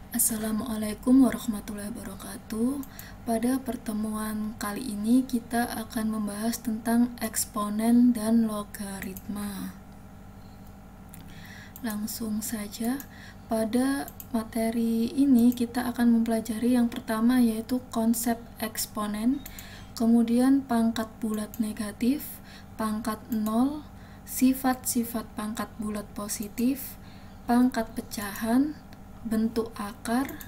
Assalamualaikum warahmatullahi wabarakatuh. Pada pertemuan kali ini kita akan membahas tentang eksponen dan logaritma. Langsung saja, pada materi ini kita akan mempelajari yang pertama yaitu konsep eksponen, kemudian pangkat bulat negatif, pangkat nol, sifat-sifat pangkat bulat positif, pangkat pecahan, bentuk akar,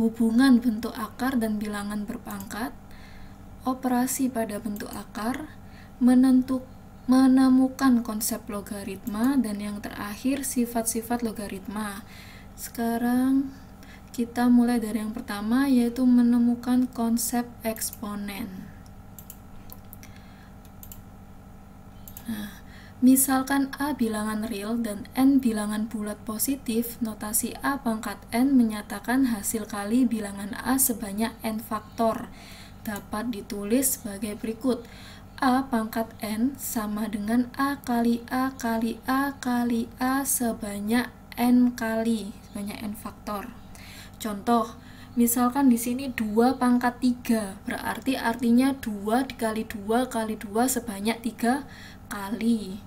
hubungan bentuk akar dan bilangan berpangkat, operasi pada bentuk akar, menemukan konsep logaritma, dan yang terakhir sifat-sifat logaritma. Sekarang kita mulai dari yang pertama yaitu menemukan konsep eksponen. Nah, misalkan A bilangan real dan N bilangan bulat positif, notasi A pangkat N menyatakan hasil kali bilangan A sebanyak N faktor. Dapat ditulis sebagai berikut. A pangkat N sama dengan A kali A kali A kali A sebanyak N kali, sebanyak N faktor. Contoh, misalkan di sini 2 pangkat 3, berarti artinya 2 dikali 2 kali 2 sebanyak 3 kali.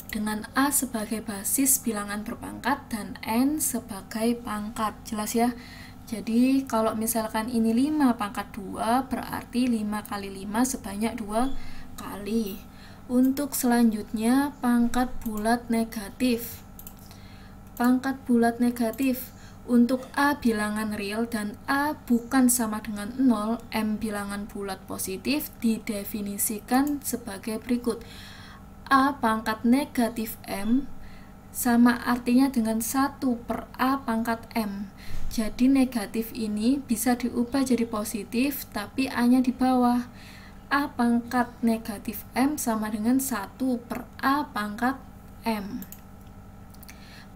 Dengan A sebagai basis bilangan berpangkat dan N sebagai pangkat. Jelas ya? Jadi kalau misalkan ini 5 pangkat 2 berarti 5 kali 5 sebanyak 2 kali. Untuk selanjutnya pangkat bulat negatif. Pangkat bulat negatif untuk A bilangan real dan A bukan sama dengan 0, M bilangan bulat positif didefinisikan sebagai berikut. A pangkat negatif M sama artinya dengan 1 per A pangkat M. Jadi negatif ini bisa diubah jadi positif, tapi A-nya di bawah. A pangkat negatif M sama dengan 1 per A pangkat M.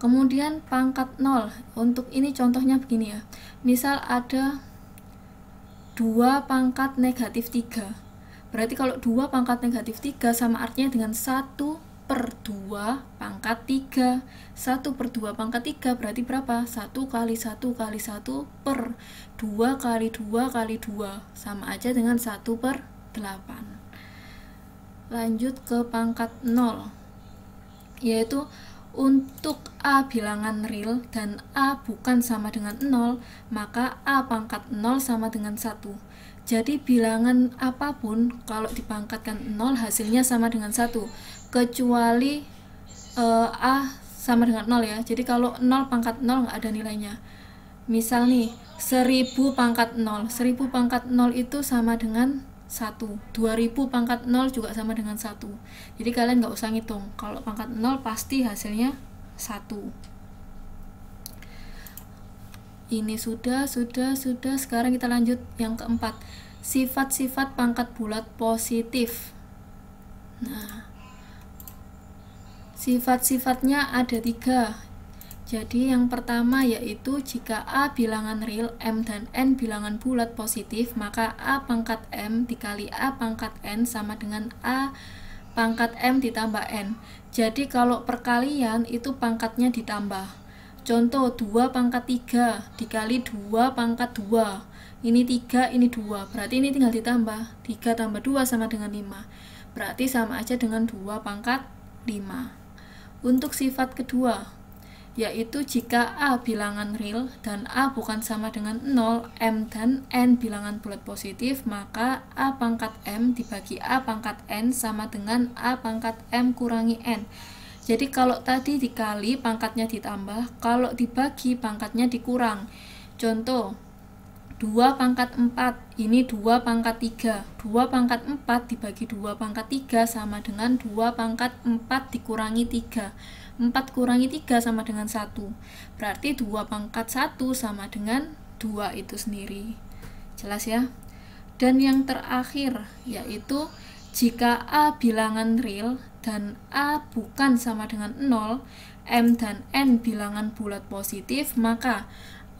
Kemudian pangkat 0, untuk ini contohnya begini ya. Misal ada 2 pangkat negatif 3. Berarti kalau 2 pangkat negatif 3 sama artinya dengan 1 per 2 pangkat 3. 1 per 2 pangkat 3 berarti berapa? 1 kali 1 kali 1 per 2 kali 2 kali 2. Sama aja dengan 1 per 8. Lanjut ke pangkat 0. Yaitu untuk A bilangan real dan A bukan sama dengan 0, maka A pangkat 0 sama dengan 1. Jadi bilangan apapun kalau dipangkatkan 0 hasilnya sama dengan 1, kecuali A sama dengan 0 ya. Jadi kalau 0 pangkat 0 nggak ada nilainya. Misal nih 1000 pangkat 0, 1000 pangkat 0 itu sama dengan 1, 2000 pangkat 0 juga sama dengan 1. Jadi kalian nggak usah ngitung, kalau pangkat 0 pasti hasilnya 1. Ini sudah. Sekarang kita lanjut yang keempat, sifat-sifat pangkat bulat positif. Nah, sifat-sifatnya ada 3. Jadi yang pertama yaitu jika A bilangan real, M dan N bilangan bulat positif, maka A pangkat M dikali A pangkat N sama dengan A pangkat M ditambah N. Jadi kalau perkalian itu pangkatnya ditambah. Contoh 2 pangkat 3 dikali 2 pangkat 2. Ini 3, ini 2. Berarti ini tinggal ditambah. 3 tambah 2 sama dengan 5. Berarti sama aja dengan 2 pangkat 5. Untuk sifat kedua, yaitu jika A bilangan real dan A bukan sama dengan 0, M dan N bilangan bulat positif, maka A pangkat M dibagi A pangkat N sama dengan A pangkat M kurangi N. Jadi kalau tadi dikali pangkatnya ditambah, kalau dibagi pangkatnya dikurang. Contoh 2 pangkat 4, ini 2 pangkat 3. 2 pangkat 4 dibagi 2 pangkat 3 sama dengan 2 pangkat 4 dikurangi 3. 4 kurangi 3 sama dengan 1. Berarti 2 pangkat 1 sama dengan 2 itu sendiri. Jelas ya? Dan yang terakhir yaitu jika A bilangan real dan A bukan sama dengan 0, M dan N bilangan bulat positif, maka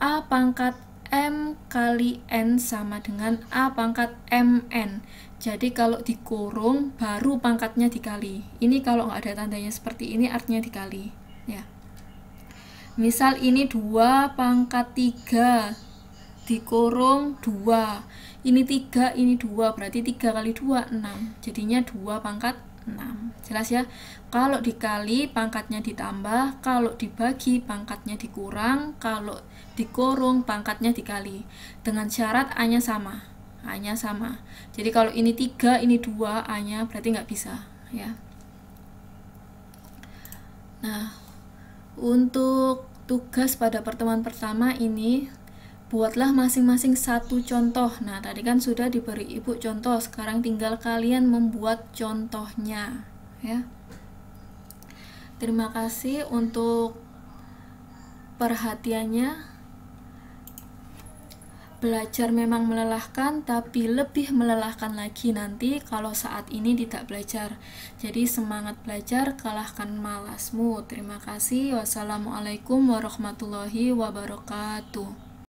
A pangkat M kali N sama dengan A pangkat MN. Jadi kalau dikurung baru pangkatnya dikali. Ini kalau nggak ada tandanya seperti ini artinya dikali ya. Misal ini 2 pangkat 3 dikurung 2. Ini 3, ini 2, berarti 3 kali 2, 6. Jadinya 2 pangkat 6. Jelas ya? Kalau dikali pangkatnya ditambah, kalau dibagi pangkatnya dikurang, kalau dikurung pangkatnya dikali. Dengan syarat A-nya sama. A-nya sama. Jadi kalau ini 3, ini 2, A-nya berarti nggak bisa, ya. Nah, untuk tugas pada pertemuan pertama ini, buatlah masing-masing satu contoh. Nah, tadi kan sudah diberi ibu contoh, sekarang tinggal kalian membuat contohnya, ya. Terima kasih untuk perhatiannya. Belajar memang melelahkan, tapi lebih melelahkan lagi nanti kalau saat ini tidak belajar. Jadi semangat belajar, kalahkan malasmu. Terima kasih. Wassalamualaikum warahmatullahi wabarakatuh.